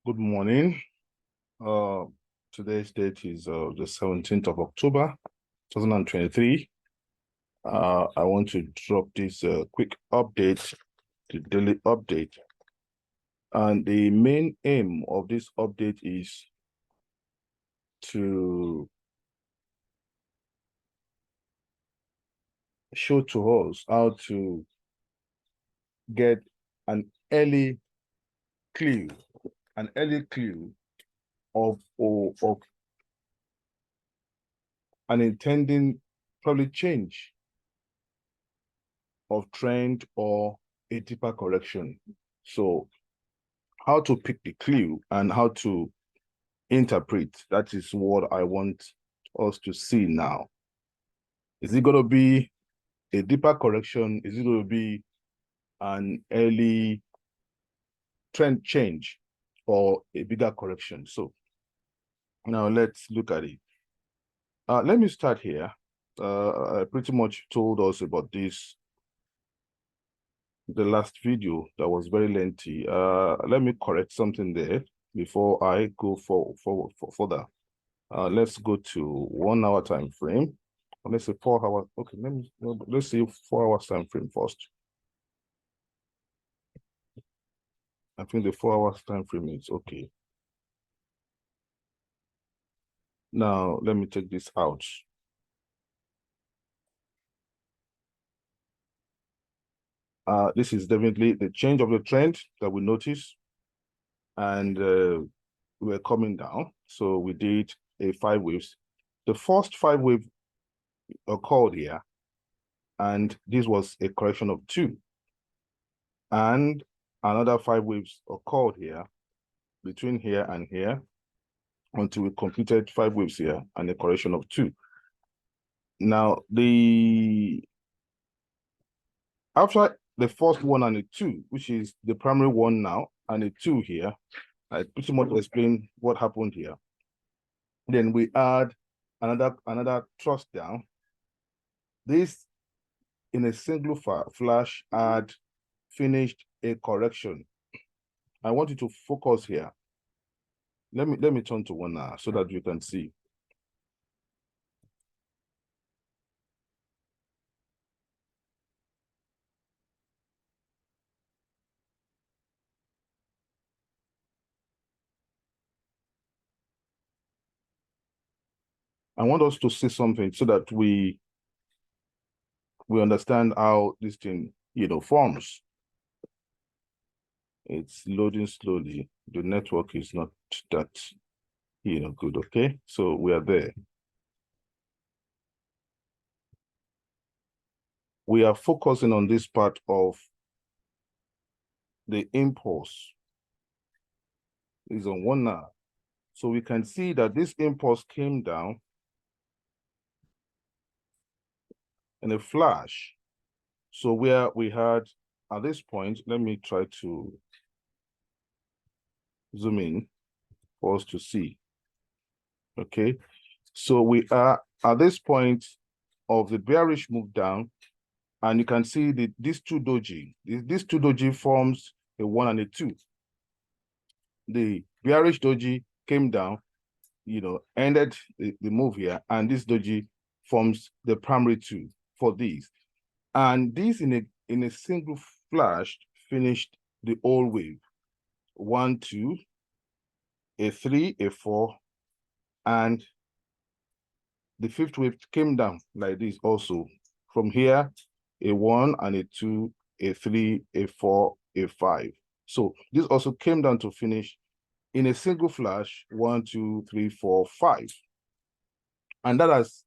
Good morning. Uh, Today's date is the 17th of October, 2023. I want to drop this quick update, the daily update. And the main aim of this update is to show to us how to get an early clue, of an intending probably change of trend or a deeper correction. So how to pick the clue and how to interpret, that is what I want us to see now. Is it going to be a deeper correction? Is it going to be an early trend change or a bigger correction? So now let's look at it. Let me start here. I pretty much told us about this the last video that was very lengthy. Let me correct something there before I go further. Let's go to 1 hour time frame. Let's say 4 hours. Okay, let's see 4 hours time frame first. I think the 4 hours time frame is okay. Now let me take this out. This is definitely the change of the trend that we notice, and we're coming down. So we did a 5 waves. The first 5 wave occurred here, and this was a correction of 2. And another 5 waves occurred here, between here and here, until we completed 5 waves here and a correction of 2. Now, after the first 1 and a 2, which is the primary 1 now, and a 2 here, I pretty much explained what happened here. Then we add another thrust down. This, in a single flash, had finished a correction. I want you to focus here. Let me turn to 1 now so that you can see. I want us to see something so that we understand how this thing, forms. It's loading slowly. The network is not that, good. Okay, so we are there. We are focusing on this part of the impulse. Is on 1 now. So we can see that this impulse came down in a flash. So where we had, at this point, let me try to zoom in for us to see. Okay, so we are at this point of the bearish move down, and you can see that these two doji forms a 1 and a 2. The bearish doji came down, ended the move here, and this doji forms the primary 2 for these. And this in a single flash finished the whole wave. 1, 2, a 3, a 4, and the 5th wave came down like this also. From here, a 1 and a 2, a 3, a 4, a 5. So this also came down to finish in a single flash, 1, 2, 3, 4, 5. And that has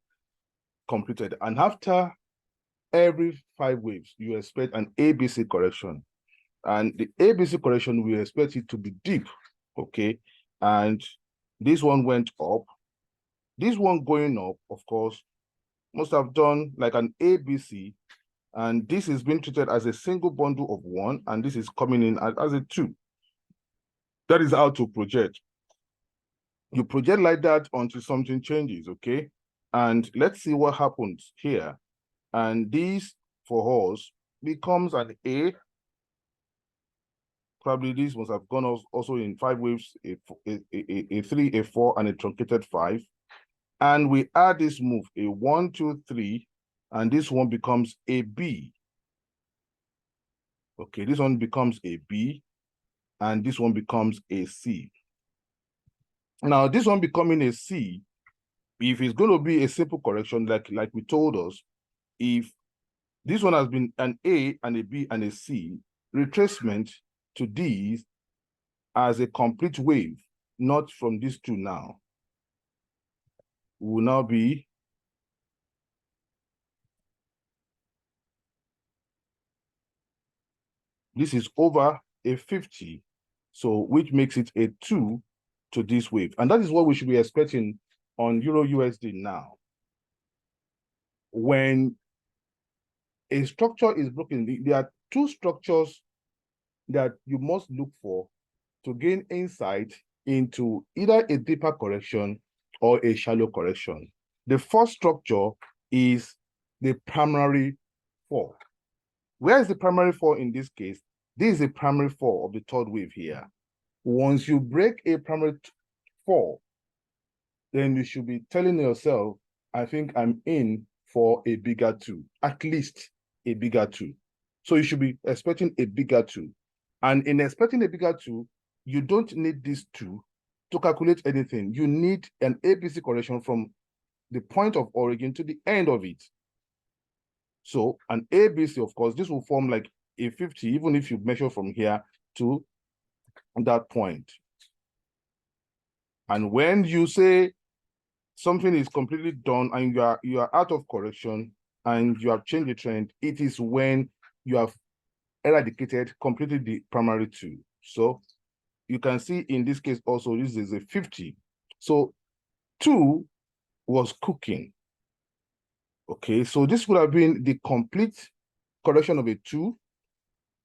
completed. And after every 5 waves, you expect an ABC correction. And the ABC correction, we expect it to be deep, okay? And this one went up. This one going up, of course, must have done like an ABC, and this is being treated as a single bundle of 1, and this is coming in as a 2. That is how to project. You project like that until something changes, okay? And let's see what happens here. And this, for us, becomes an A, Probably this must have gone also in 5 waves, a 3, a 4, and a truncated 5. And we add this move, a 1, 2, 3, and this one becomes a B. Okay, this one becomes a B, and this one becomes a C. Now, this one becoming a C, if it's going to be a simple correction, like we told us, if this one has been an A and a B and a C, retracement to these as a complete wave, not from these two now, will now be this is over a 50, so which makes it a 2 to this wave. And that is what we should be expecting on Euro USD now. When a structure is broken, there are two structures that you must look for to gain insight into either a deeper correction or a shallow correction. The first structure is the primary fall. Where is the primary fall in this case? This is the primary fall of the third wave here. Once you break a primary fall, then you should be telling yourself, I think I'm in for a bigger 2, at least a bigger 2. So you should be expecting a bigger 2. And in expecting a bigger 2, you don't need these 2 to calculate anything. You need an ABC correction from the point of origin to the end of it. So an ABC, of course, this will form like a 50, even if you measure from here to that point. And when you say something is completely done and you are out of correction and you have changed the trend, it is when you have eradicated completely the primary 2. So you can see in this case also, this is a 50. So 2 was cooking. Okay, so this would have been the complete correction of a 2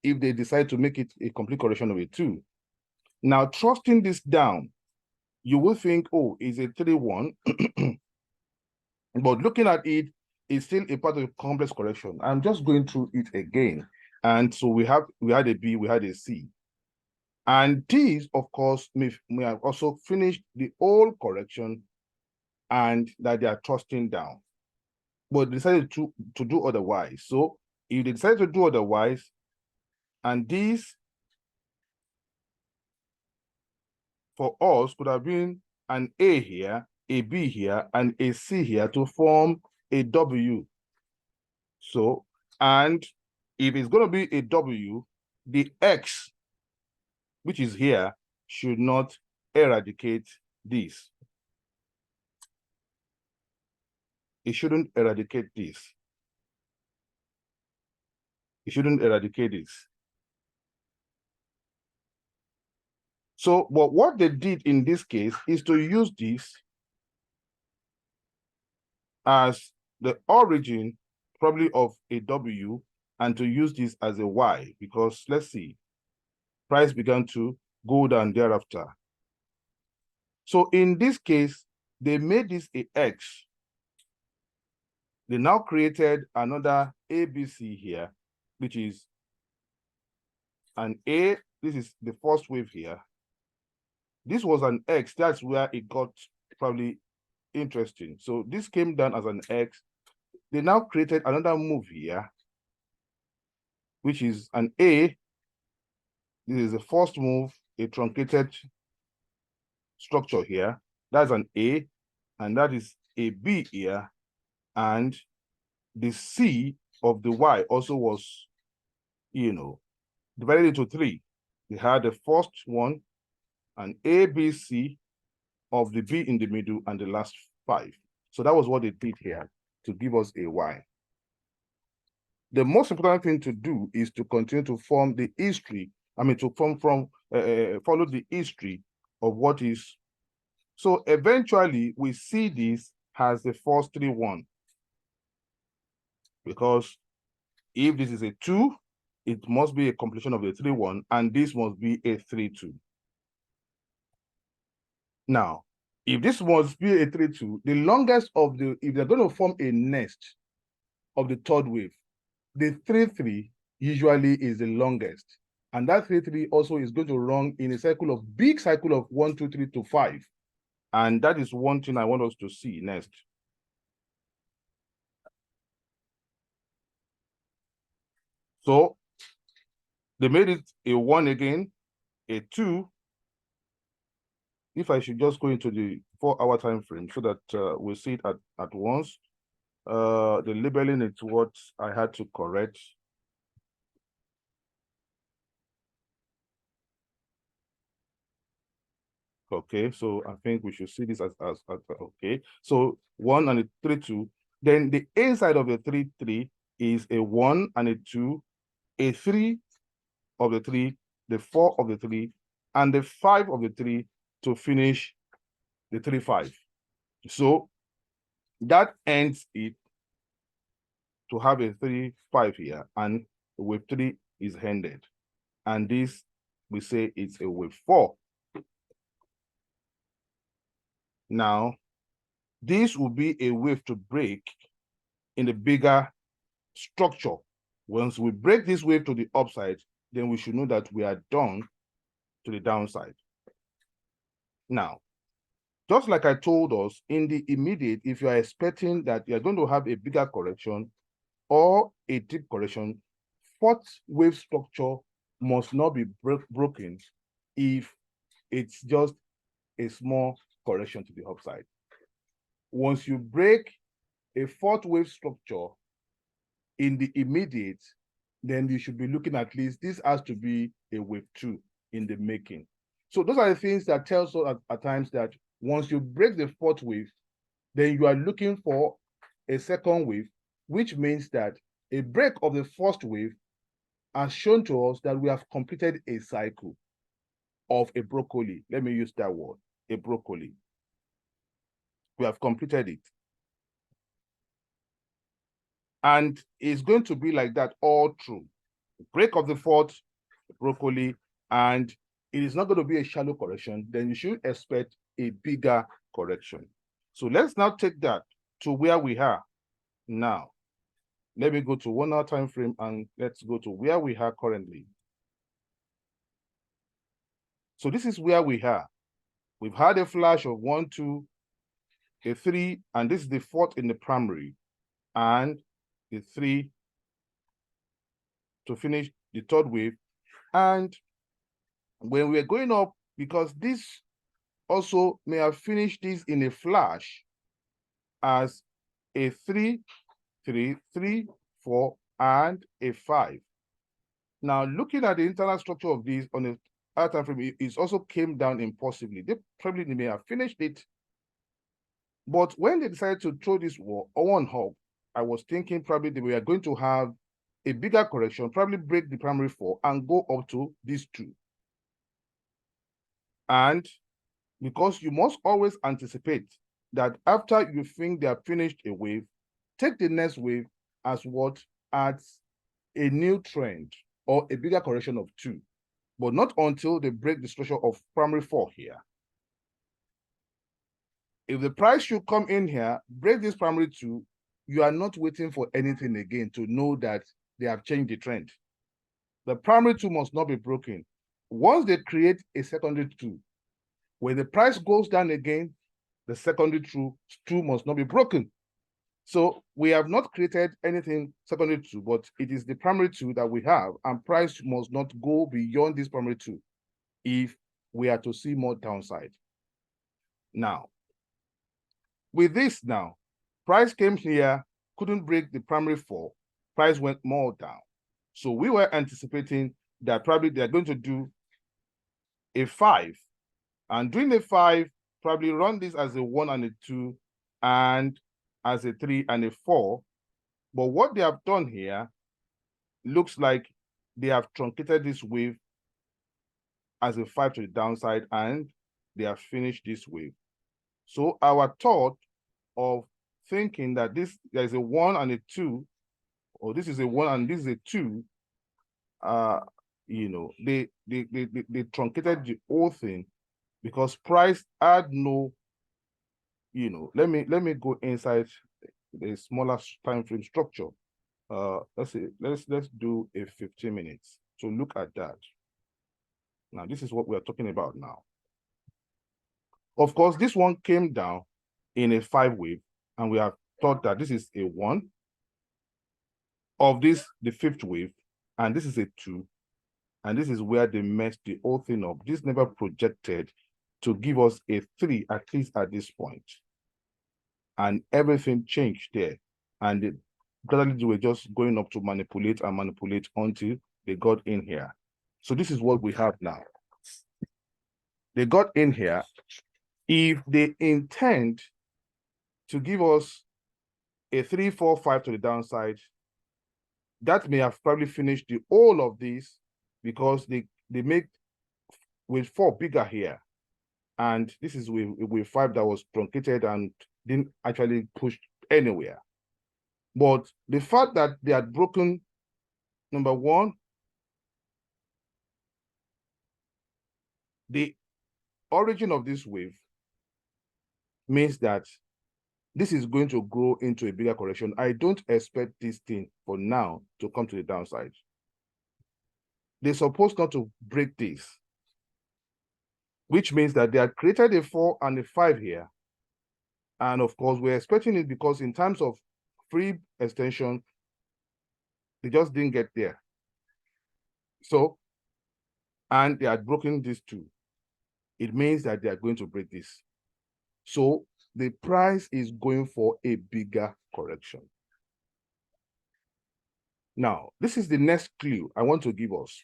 if they decide to make it a complete correction of a 2. Now, trusting this down, you will think, oh, it's a 3-1. But looking at it, it's still a part of a complex correction. I'm just going through it again. And so we had a B, we had a C. And these, of course, may have also finished the whole correction and that they are trusting down. But decided to do otherwise. So if they decide to do otherwise, and these for us could have been an A here, a B here, and a C here to form a W. So, and if it's going to be a W, the X, which is here, should not eradicate this. It shouldn't eradicate this. It shouldn't eradicate this. So, but what they did in this case is to use this as the origin, probably of a W, and to use this as a Y, because let's see, price began to go down thereafter. So in this case, they made this a X. They now created another ABC here, which is an A. This is the first wave here. This was an X. That's where it got probably interesting. So this came down as an X. They now created another move here, which is an A. This is the first move, a truncated structure here. That's an A, and that is a B here. And the C of the Y also was, divided into 3. They had the first one, an A, B, C of the B in the middle, and the last 5. So that was what they did here to give us a Y. The most important thing to do is to continue to form the history. To follow the history of what is. So eventually we see this as the first 3-1. Because if this is a 2, it must be a completion of the 3-1, and this must be a 3-2. Now, if this must be a 3-2, the longest of if they're going to form a nest of the third wave, the 3-3 usually is the longest. And that 3, 3 also is going to run in a cycle of big cycle of 1, 2, 3 to 5. And that is one thing I want us to see next. So they made it a 1 again, a 2. If I should just go into the 4-hour time frame so that we'll see it at once. The labeling is what I had to correct. Okay, so I think we should see this as okay. So 1 and a 3, 2. Then the inside of the 3, 3 is a 1 and a 2, a 3 of the 3, the 4 of the 3, and the 5 of the 3 to finish the 3, 5. So that ends it to have a 3, 5 here, and wave 3 is ended. And this, we say it's a wave 4. Now, this will be a wave to break in the bigger structure. Once we break this wave to the upside, then we should know that we are done to the downside. Now, just like I told us, in the immediate, if you are expecting that you're going to have a bigger correction or a deep correction, fourth wave structure must not be broken if it's just a small correction to the upside. Once you break a fourth wave structure in the immediate, then you should be looking at least this has to be a wave 2 in the making. So those are the things that tells us at times that once you break the fourth wave, then you are looking for a second wave, which means that a break of the first wave has shown to us that we have completed a cycle of a broccoli. Let me use that word, a broccoli. We have completed it. And it's going to be like that all through. Break of the fourth, broccoli, and it is not going to be a shallow correction, then you should expect a bigger correction. So let's now take that to where we are now. Let me go to 1 hour time frame and let's go to where we are currently. So this is where we are. We've had a flash of 1, 2, a 3, and this is the 4th in the primary, and the 3 to finish the 3rd wave. And when we're going up, because this also may have finished this in a flash as a 3, 3, 3, 4, and a 5. Now, looking at the internal structure of this on a higher time frame, it also came down impulsively. They probably may have finished it, but when they decided to throw this one hub, I was thinking probably they were going to have a bigger correction, probably break the primary 4 and go up to these 2. And because you must always anticipate that after you think they have finished a wave, take the next wave as what adds a new trend or a bigger correction of 2, but not until they break the structure of primary 4 here. If the price should come in here, break this primary 2, you are not waiting for anything again to know that they have changed the trend. The primary 2 must not be broken. Once they create a secondary 2, when the price goes down again, the secondary 2 must not be broken. So we have not created anything secondary 2, but it is the primary 2 that we have, and price must not go beyond this primary 2 if we are to see more downside. Now, with this now, price came here, couldn't break the primary 4, price went more down. So we were anticipating that probably they're going to do a 5, and doing a 5, probably run this as a 1 and a 2, and as a 3 and a 4. But what they have done here looks like they have truncated this wave as a 5 to the downside, and they have finished this wave. So our thought of thinking that there's a 1 and a 2, or this is a 1 and this is a 2, they truncated the whole thing because price had no, let me go inside the smaller time frame structure. Let's do a 15 minutes to look at that. Now, this is what we are talking about now. Of course, this one came down in a 5 wave, and we have thought that this is a 1 of this, the 5th wave, and this is a 2, and this is where they messed the whole thing up. This never projected to give us a 3, at least at this point. And everything changed there. And gradually they were just going up to manipulate and manipulate until they got in here. So this is what we have now. They got in here. If they intend to give us a 3, 4, 5 to the downside, that may have probably finished the whole of this, because they make with 4 bigger here. And this is with 5 that was truncated and didn't actually push anywhere. But the fact that they had broken, number 1, the origin of this wave means that this is going to grow into a bigger correction. I don't expect this thing for now to come to the downside. They're supposed not to break this, which means that they had created a 4 and a 5 here. And of course, we're expecting it because in terms of free extension, they just didn't get there. So, and they had broken this too. It means that they are going to break this. So the price is going for a bigger correction. Now, this is the next clue I want to give us.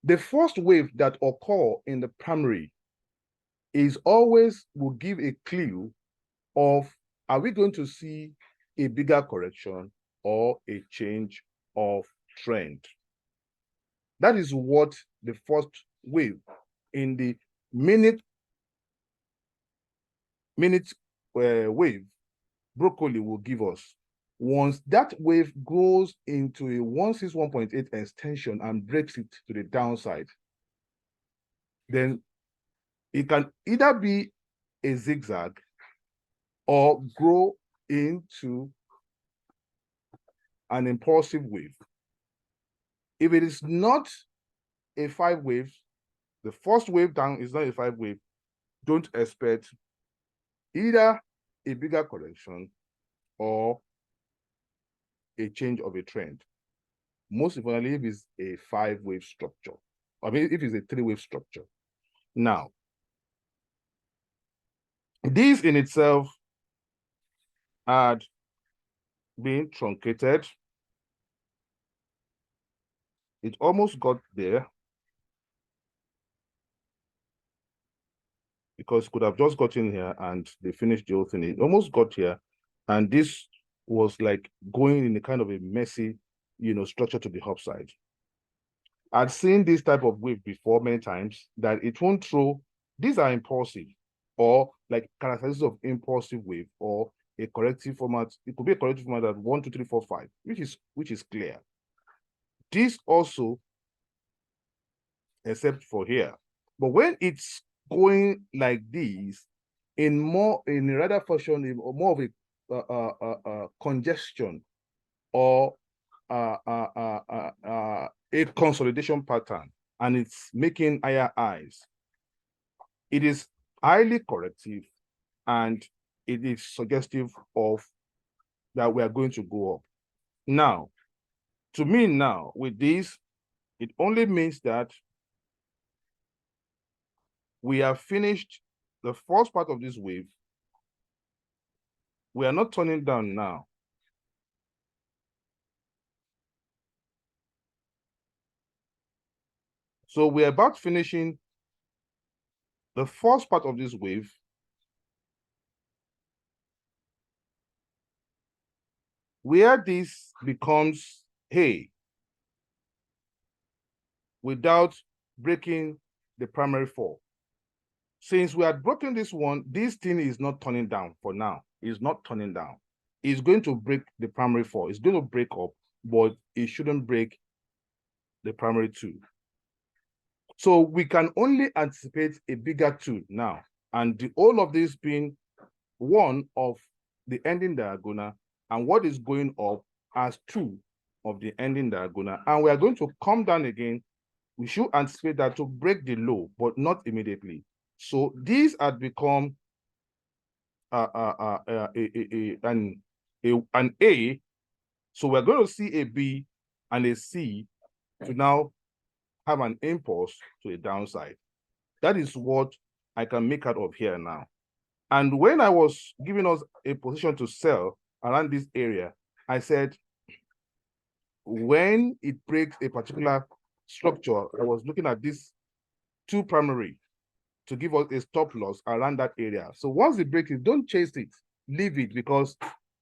The first wave that occur in the primary is always will give a clue of, are we going to see a bigger correction or a change of trend? That is what the first wave in the minute wave broccoli will give us. Once that wave goes into a 161.8 extension and breaks it to the downside, then it can either be a zigzag or grow into an impulsive wave. If it is not a 5 wave, the first wave down is not a 5 wave, don't expect either a bigger correction or a change of a trend. Most importantly, if it's a 5 wave structure, I mean, if it's a 3 wave structure. Now, this in itself had been truncated. It almost got there, because it could have just gotten here and they finished the whole thing. It almost got here, and this was like going in a kind of a messy, structure to the upside. I've seen this type of wave before many times, that it won't throw. These are impulsive, or like characteristics of impulsive wave, or a corrective format. It could be a corrective format at 1, 2, 3, 4, 5, which is clear. This also, except for here. But when it's going like this, in a rather fashion, or more of a congestion, or a consolidation pattern, and it's making higher highs, it is highly corrective, and it is suggestive of that we are going to go up. Now, to me now, with this, it only means that we have finished the first part of this wave. We are not turning down now. So we're about finishing the first part of this wave. Where this becomes hay without breaking the primary fall. Since we had broken this one, this thing is not turning down for now. It's not turning down. It's going to break the primary fall. It's going to break up, but it shouldn't break the primary 2. So we can only anticipate a bigger 2 now. And the whole of this being one of the ending diagonal, and what is going up as 2 of the ending diagonal, and we are going to come down again. We should anticipate that to break the low, but not immediately. So these had become an A. So we're going to see a B and a C to now have an impulse to the downside. That is what I can make out of here now. And when I was giving us a position to sell around this area, I said, when it breaks a particular structure, I was looking at this two primary to give us a stop loss around that area. So once it breaks it, don't chase it, leave it, because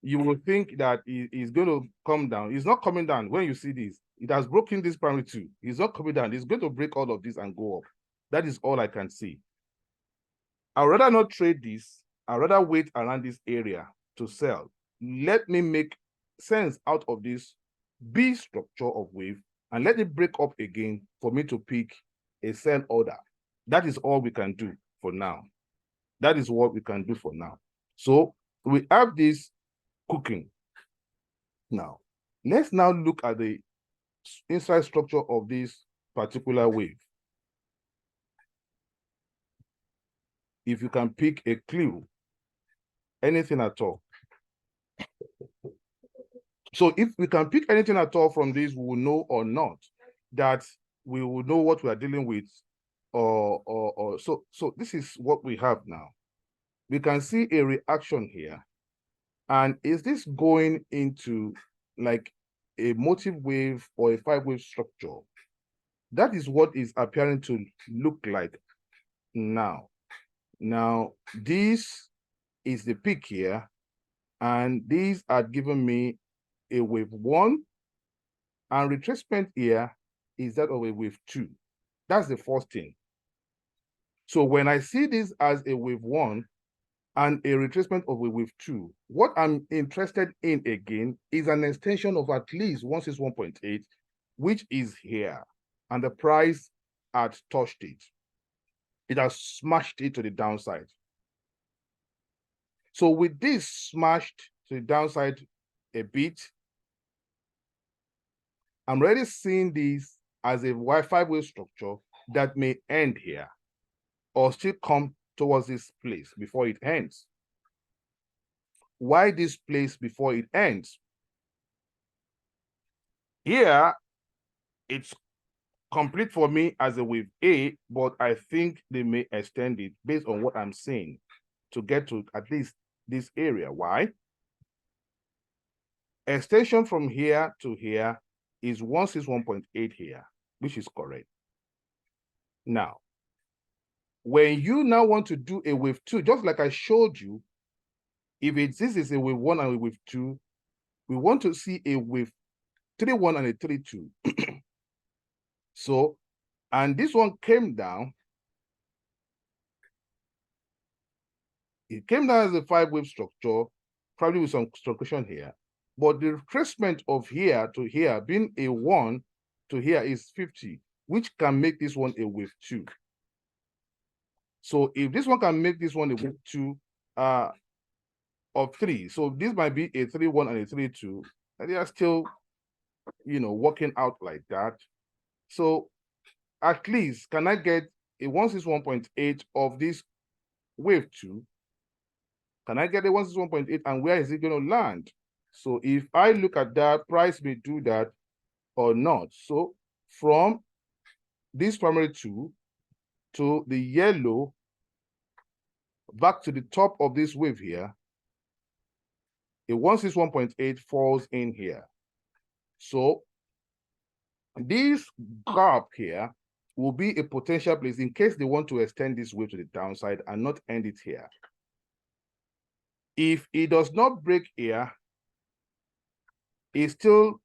you will think that it's going to come down. It's not coming down. When you see this, it has broken this primary too. It's not coming down. It's going to break all of this and go up. That is all I can see. I'd rather not trade this. I'd rather wait around this area to sell. Let me make sense out of this B structure of wave and let it break up again for me to pick a sell order. That is all we can do for now. That is what we can do for now. So we have this cooking. Now, let's now look at the inside structure of this particular wave. If you can pick a clue, anything at all. So if we can pick anything at all from this, we will know or not that we will know what we are dealing with. So this is what we have now. We can see a reaction here. And is this going into like a motive wave or a 5-wave structure? That is what is appearing to look like now. Now, this is the peak here, and these are giving me a wave 1, and retracement here is that of a wave 2. That's the first thing. So when I see this as a wave 1 and a retracement of a wave 2, what I'm interested in again is an extension of at least 161.8, which is here, and the price had touched it. It has smashed it to the downside. So with this smashed to the downside a bit, I'm already seeing this as a 5-wave structure that may end here or still come towards this place before it ends. Why this place before it ends? Here, it's complete for me as a wave A, but I think they may extend it based on what I'm seeing to get to at least this area. Why? Extension from here to here is 161.8 here, which is correct. Now, when you now want to do a wave 2, just like I showed you, if this is a wave 1 and a wave 2, we want to see a wave 3-1 and a 3-2. So, and this one came down. It came down as a 5-wave structure, probably with some structuration here. But the retracement of here to here being a 1 to here is 50, which can make this one a wave 2. So if this one can make this one a wave 2 of 3, so this might be a 3-1 and a 3-2, and they are still, working out like that. So at least, can I get a 161.8 of this wave 2? Can I get a 161.8, and where is it going to land? So if I look at that, price may do that or not. So from this primary 2 to the yellow back to the top of this wave here, a 161.8 falls in here. So this gap here will be a potential place in case they want to extend this wave to the downside and not end it here. If it does not break here, it's still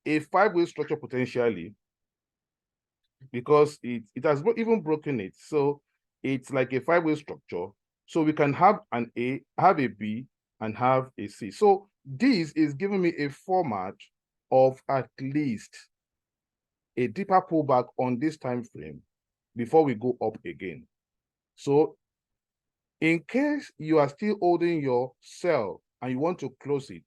a 5-wave structure potentially, because it has even broken it. So it's like a 5-wave structure. So we can have an A, have a B, and have a C. So this is giving me a format of at least a deeper pullback on this time frame before we go up again. So in case you are still holding your sell and you want to close it,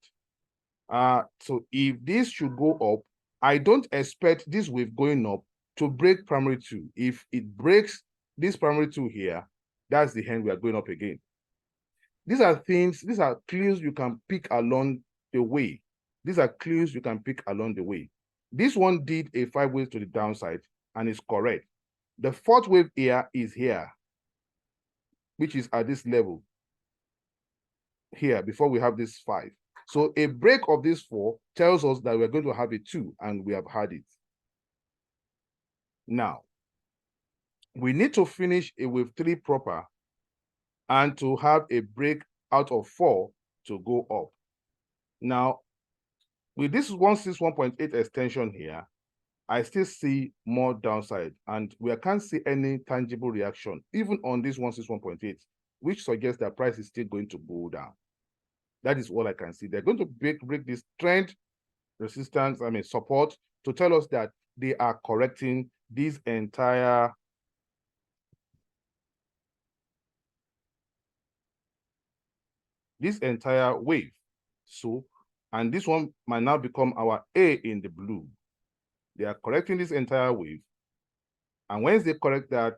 So if this should go up, I don't expect this wave going up to break primary two. If it breaks this primary two here, that's the end we are going up again. These are things, these are clues you can pick along the way. These are clues you can pick along the way. This one did a 5 waves to the downside and is correct. The fourth wave here is here, which is at this level here before we have this 5. So a break of this 4 tells us that we're going to have a 2, and we have had it. Now, we need to finish a wave 3 proper and to have a break out of 4 to go up. Now, with this 161.8 extension here, I still see more downside, and we can't see any tangible reaction, even on this 161.8, which suggests that price is still going to go down. That is all I can see. They're going to break this trend resistance, support, to tell us that they are correcting this entire wave. So, and this one might now become our A in the blue. They are correcting this entire wave. And once they correct that,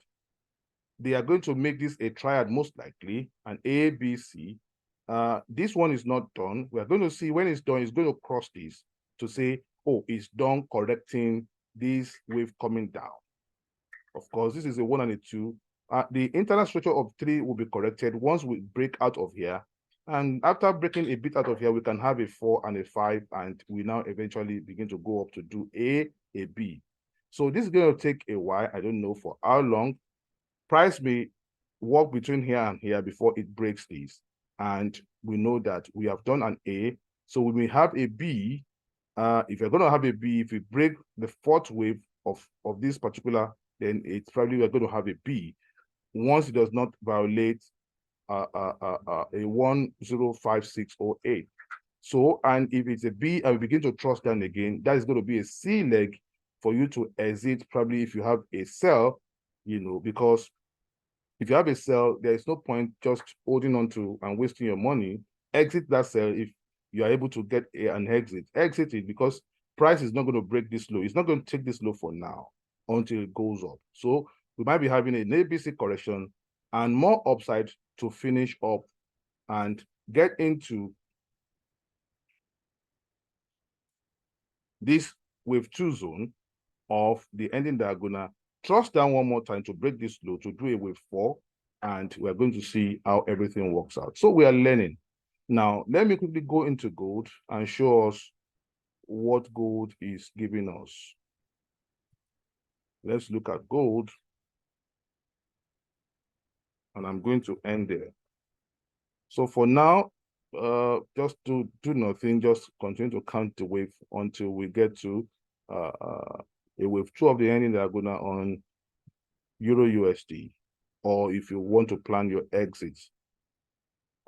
they are going to make this a triad, most likely, an A, B, C. This one is not done. We're going to see when it's done, it's going to cross this to say, oh, it's done correcting this wave coming down. Of course, this is a 1 and a 2. The internal structure of 3 will be corrected once we break out of here. And after breaking a bit out of here, we can have a 4 and a 5, and we now eventually begin to go up to do a B. So this is going to take a while. I don't know for how long. Price may walk between here and here before it breaks this. And we know that we have done an A. So we may have a B. If you're going to have a B, if we break the fourth wave of this particular, then it's probably we're going to have a B once it does not violate a 105608. So, and if it's a B and we begin to trust down again, that is going to be a C leg for you to exit, probably if you have a sell, because if you have a sell, there is no point just holding on to and wasting your money. Exit that sell if you are able to get an exit. Exit it, because price is not going to break this low. It's not going to take this low for now until it goes up. So we might be having an ABC correction and more upside to finish up and get into this wave 2 zone of the ending diagonal, trust down one more time to break this low, to do a wave 4, and we're going to see how everything works out. So we are learning. Now, let me quickly go into gold and show us what gold is giving us. Let's look at gold. And I'm going to end there. So for now, just do nothing, just continue to count the wave until we get to a wave 2 of the ending diagonal on Euro USD, or if you want to plan your exits.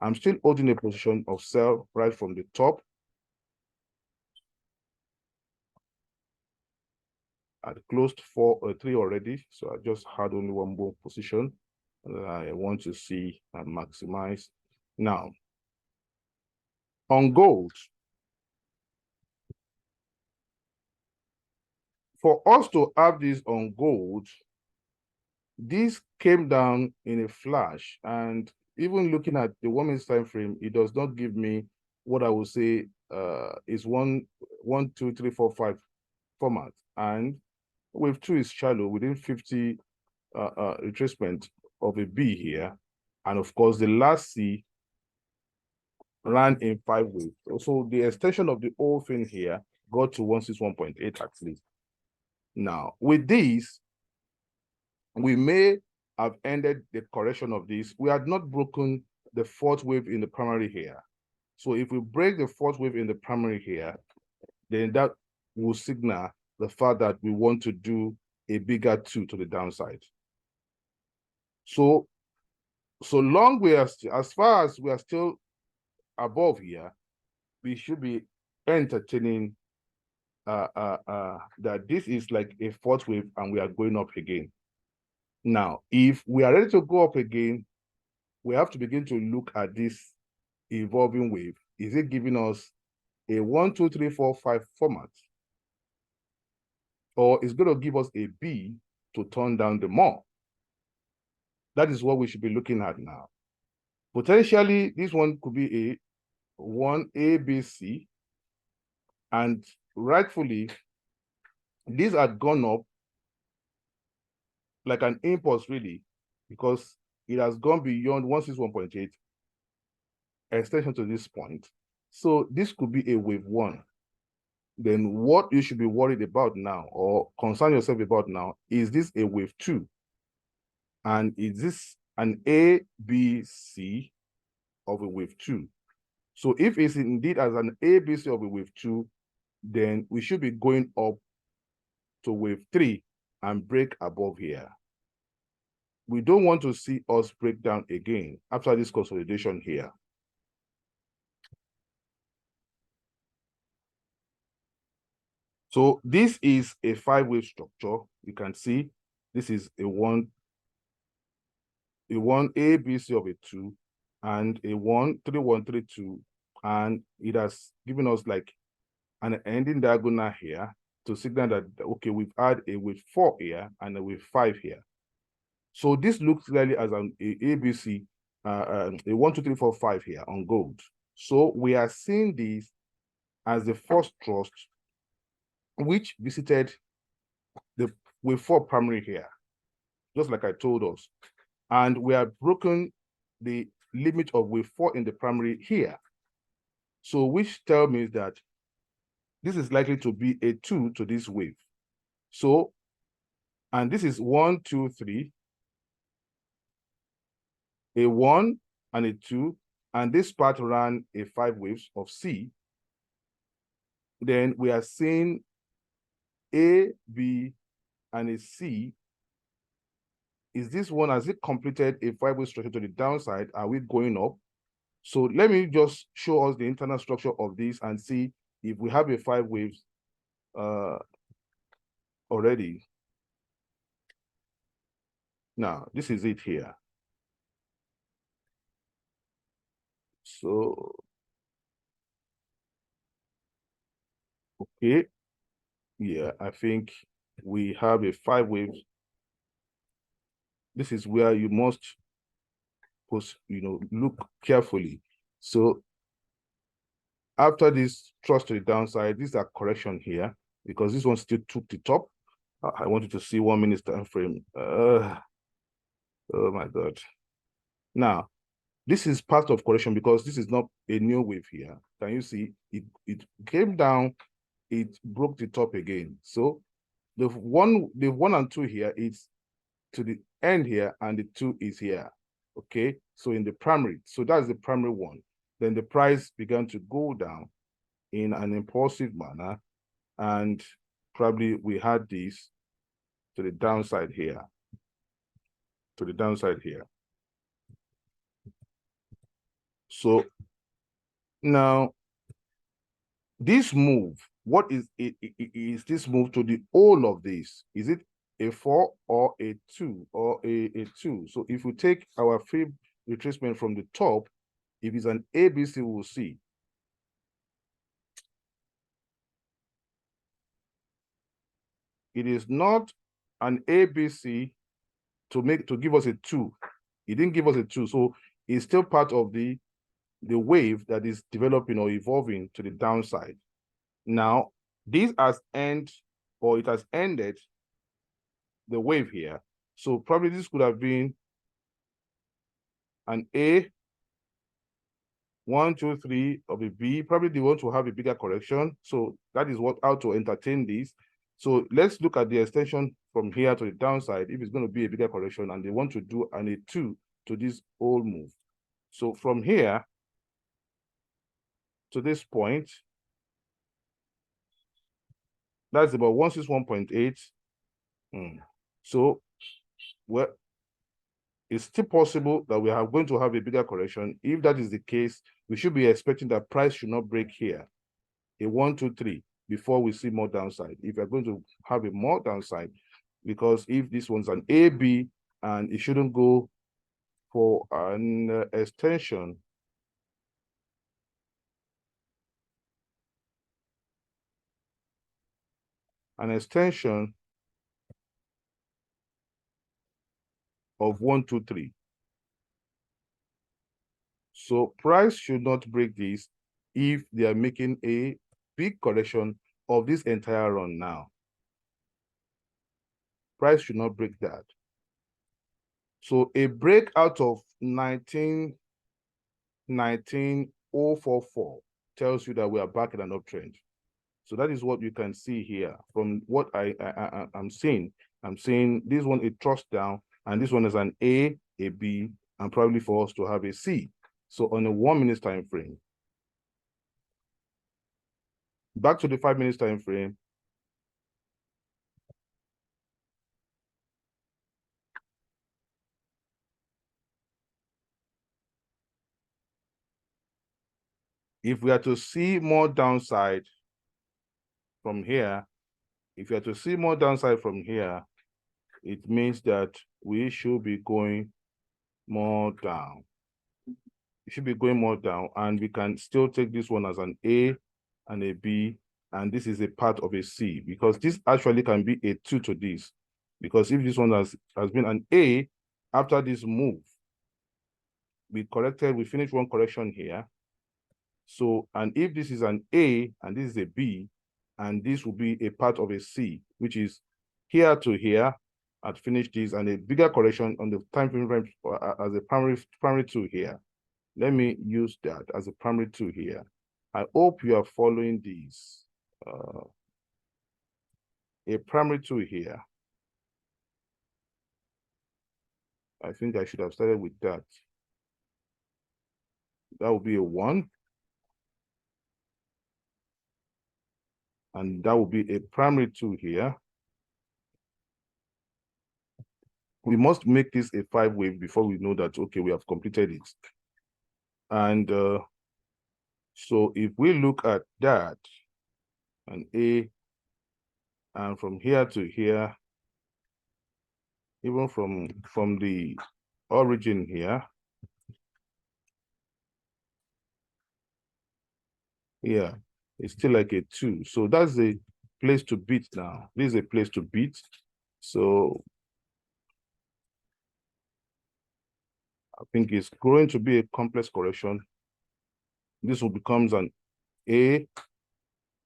I'm still holding a position of sell right from the top. I closed 3 already, so I just had only one more position that I want to see and maximize. Now, on gold, for us to have this on gold, this came down in a flash, and even looking at the 1 minute time frame, it does not give me what I would say is 1, 2, 3, 4, 5 format, and wave 2 is shallow within 50 retracement of a B here, and of course the last C ran in 5 waves. So the extension of the whole thing here got to 161.8 at least. Now with these, we may have ended the correction of this. We had not broken the 4th wave in the primary here. So if we break the 4th wave in the primary here, then that will signal the fact that we want to do a bigger 2 to the downside. So long we are, as far as we are still above here, we should be entertaining that this is like a 4th wave and we are going up again. Now, if we are ready to go up again, we have to begin to look at this evolving wave. Is it giving us a 1, 2, 3, 4, 5 format, or it's going to give us a B to turn down the more. That is what we should be looking at now. Potentially, this one could be a 1 ABC, and rightfully, these had gone up like an impulse, really, because it has gone beyond 161.8 extension to this point. So this could be a wave 1. Then what you should be worried about now, or concern yourself about now, is this a wave 2? And is this an A, B, C of a wave 2? So if it's indeed as an A, B, C of a wave 2, then we should be going up to wave 3 and break above here. We don't want to see us break down again after this consolidation here. So this is a 5-wave structure. You can see this is a 1 A, B, C of a 2, and a 1, 3, 1, 3, 2, and it has given us like an ending diagonal here to signal that, okay, we've had a wave 4 here and a wave 5 here. So this looks clearly as an ABC, a 1, 2, 3, 4, 5 here on gold. So we are seeing this as the first thrust, which visited the wave 4 primary here, just like I told us. And we have broken the limit of wave 4 in the primary here. So which tells me that this is likely to be a 2 to this wave. So, and this is 1, 2, 3, a 1 and a 2, and this part ran a 5 waves of C. Then we are seeing A, B, and a C. Is this one, has it completed a 5-wave structure to the downside? Are we going up? So let me just show us the internal structure of this and see if we have a 5 waves already. Now, this is it here. So, okay. Yeah, I think we have a 5 waves. This is where you must look carefully. So after this thrust to the downside, these are correction here because this one still took the top. I want you to see 1 minute time frame. Oh my God. Now, this is part of correction because this is not a new wave here. Can you see it came down, it broke the top again. So the one and 2 here is to the end here, and the 2 is here. Okay, so in the primary, so that's the primary one. Then the price began to go down in an impulsive manner, and probably we had this to the downside here, So now this move, what is it? Is this move to the whole of this? Is it a 4 or a 2 or a 2? So if we take our fib retracement from the top, if it's an ABC, we'll see. It is not an ABC to give us a 2. It didn't give us a 2, so it's still part of the wave that is developing or evolving to the downside. Now, this has ended the wave here. So probably this could have been an A, 1, 2, 3 of a B. Probably they want to have a bigger correction. So that is how to entertain this. So let's look at the extension from here to the downside if it's going to be a bigger correction, and they want to do an A2 to this whole move. So from here to this point, that's about 161.8. So, well, it's still possible that we are going to have a bigger correction. If that is the case, we should be expecting that price should not break here, a 1, 2, 3, before we see more downside. If you're going to have a more downside, because if this one's an AB and it shouldn't go for an extension, an extension of 1, 2, 3. So price should not break this if they are making a big correction of this entire run now. Price should not break that. So a break out of 19,044 tells you that we are back in an uptrend. So that is what you can see here. From what I'm seeing, I'm seeing this one a thrust down, and this one is an A, B, and probably for us to have a C. So on a 1 minute time frame. Back to the 5 minutes time frame. If we are to see more downside from here, if you are to see more downside from here, it means that we should be going more down. It should be going more down, and we can still take this one as an A and a B, and this is a part of a C, because this actually can be a 2 to this. Because if this one has been an A after this move, we finished one correction here. So, and if this is an A and this is a B, and this will be a part of a C, which is here to here, I'd finish this, and a bigger correction on the time frame as a primary 2 here. Let me use that as a primary 2 here. I hope you are following these. A primary 2 here. I think I should have started with that. That would be a 1. And that will be a primary 2 here. We must make this a 5 wave before we know that, okay, we have completed it. And so if we look at that, an A, and from here to here, even from the origin here, yeah, it's still like a 2. So that's a place to beat now. This is a place to beat. So I think it's going to be a complex correction. This will becomes an A.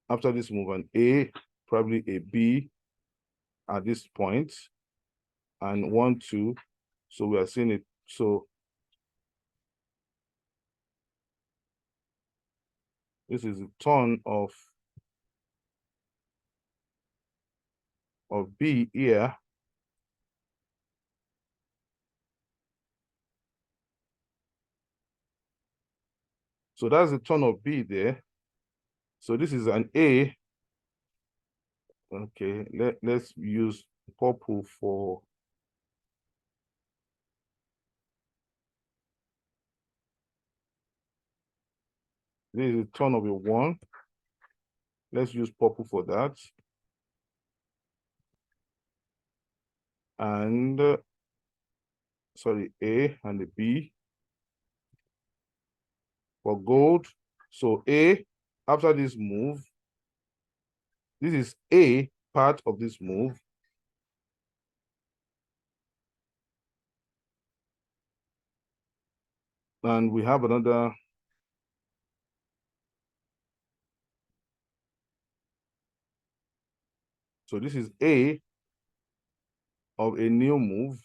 After this move, an A, probably a B at this point, and 1, 2. So we are seeing it. So this is a turn of B here. So that's the turn of B there. So this is an A. Okay, let's use purple for this is a turn of a 1. Let's use purple for that. And sorry, A and the B for gold. So A, after this move, this is A part of this move. And we have another. So this is A of a new move.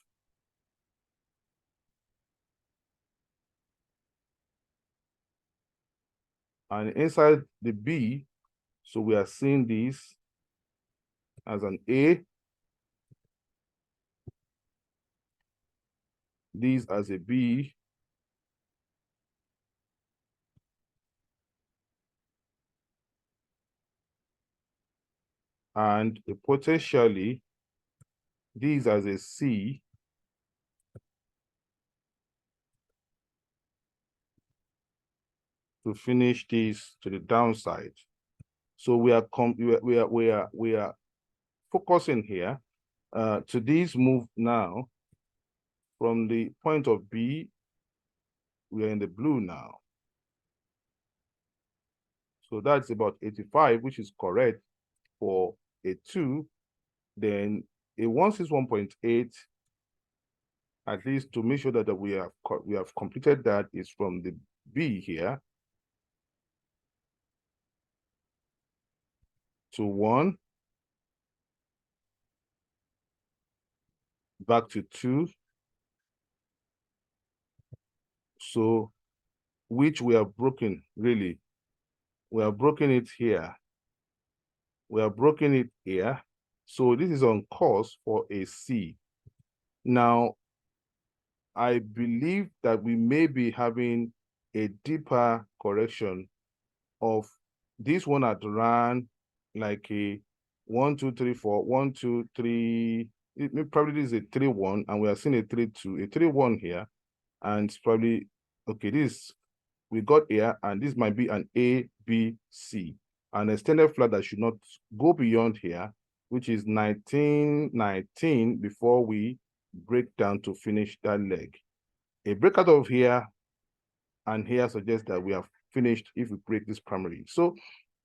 And inside the B, so we are seeing this as an A, this as a B, and potentially this as a C, to finish this to the downside. So we are focusing here to this move now. From the point of B, we are in the blue now. So that's about 85, which is correct for a 2, then a 161.8, at least to make sure that we have completed that, is from the B here to 1, back to 2. So, which we have broken, really. We have broken it here. We have broken it here. So this is on course for a C. Now, I believe that we may be having a deeper correction of this one at ran like a 1, 2, 3, 4, 1, 2, 3. Probably this is a 3, 1, and we are seeing a 3, 2, a 3, 1 here. And it's probably, okay, this we got here, and this might be an A, B, C. An extended flat that should not go beyond here, which is 19, 19, before we break down to finish that leg. A breakout of here and here suggests that we have finished if we break this primary. So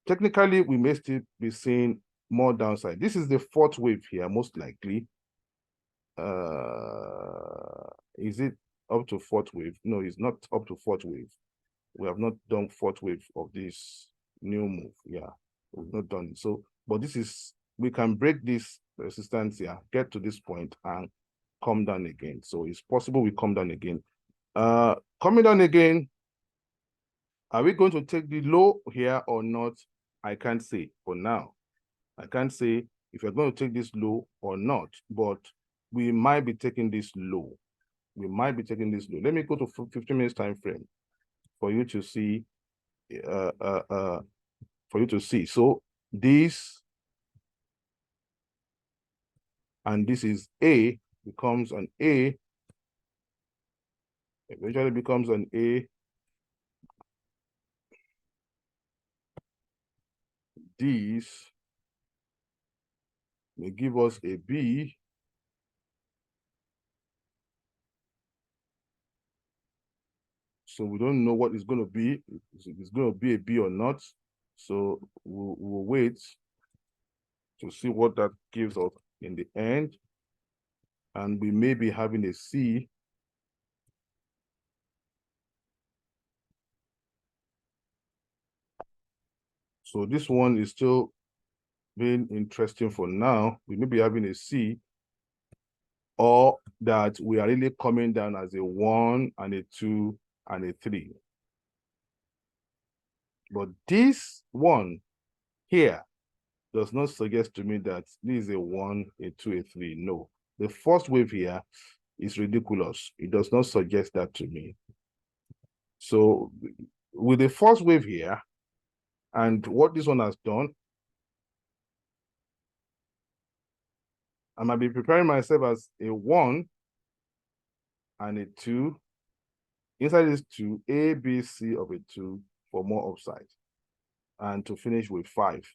technically, we may still be seeing more downside. This is the 4th wave here, most likely. Is it up to 4th wave? No, it's not up to 4th wave. We have not done 4th wave of this new move. Yeah, we've not done it. So, but this is, we can break this resistance here, get to this point and come down again. So it's possible we come down again. Coming down again, are we going to take the low here or not? I can't say for now. I can't say if you're going to take this low or not, but we might be taking this low. We might be taking this low. Let me go to 15 minutes time frame for you to see. So this and this is A, becomes an A. Eventually becomes an A. This may give us a B. So we don't know what it's going to be. It's going to be a B or not. So we'll wait to see what that gives us in the end. And we may be having a C. So this one is still being interesting for now. We may be having a C, or that we are really coming down as a 1 and a 2 and a 3. But this one here does not suggest to me that this is a 1, a 2, a 3. No. The first wave here is ridiculous. It does not suggest that to me. So with the first wave here, and what this one has done, I might be preparing myself as a 1 and a 2. Inside this 2, A, B, C of a 2 for more upside. And to finish with 5.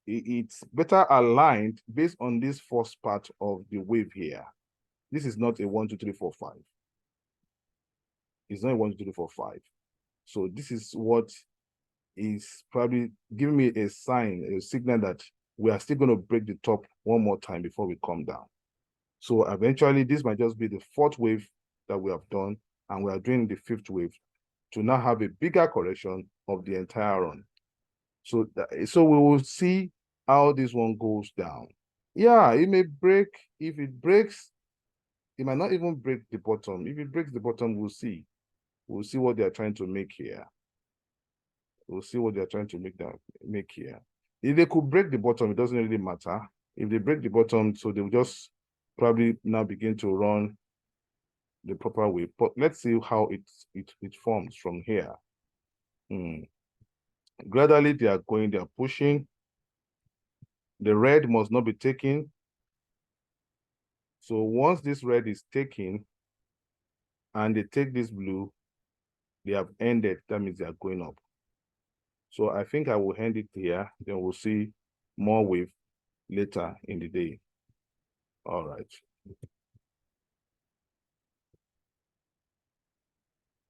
It's better aligned based on this first part of the wave here. This is not a 1, 2, 3, 4, 5. It's not a 1, 2, 3, 4, 5. So this is what is probably giving me a sign, a signal that we are still going to break the top one more time before we come down. So eventually, this might just be the 4th wave that we have done, and we are doing the 5th wave to now have a bigger correction of the entire run. So we will see how this one goes down. Yeah, it may break. If it breaks, it might not even break the bottom. If it breaks the bottom, we'll see. We'll see what they're trying to make here. We'll see what they're trying to make here. If they could break the bottom, it doesn't really matter. If they break the bottom, so they'll just probably now begin to run the proper way. But let's see how it forms from here. Gradually, they are pushing. The red must not be taken. So once this red is taken and they take this blue, they have ended. That means they are going up. So I think I will end it here. Then we'll see more wave later in the day. All right.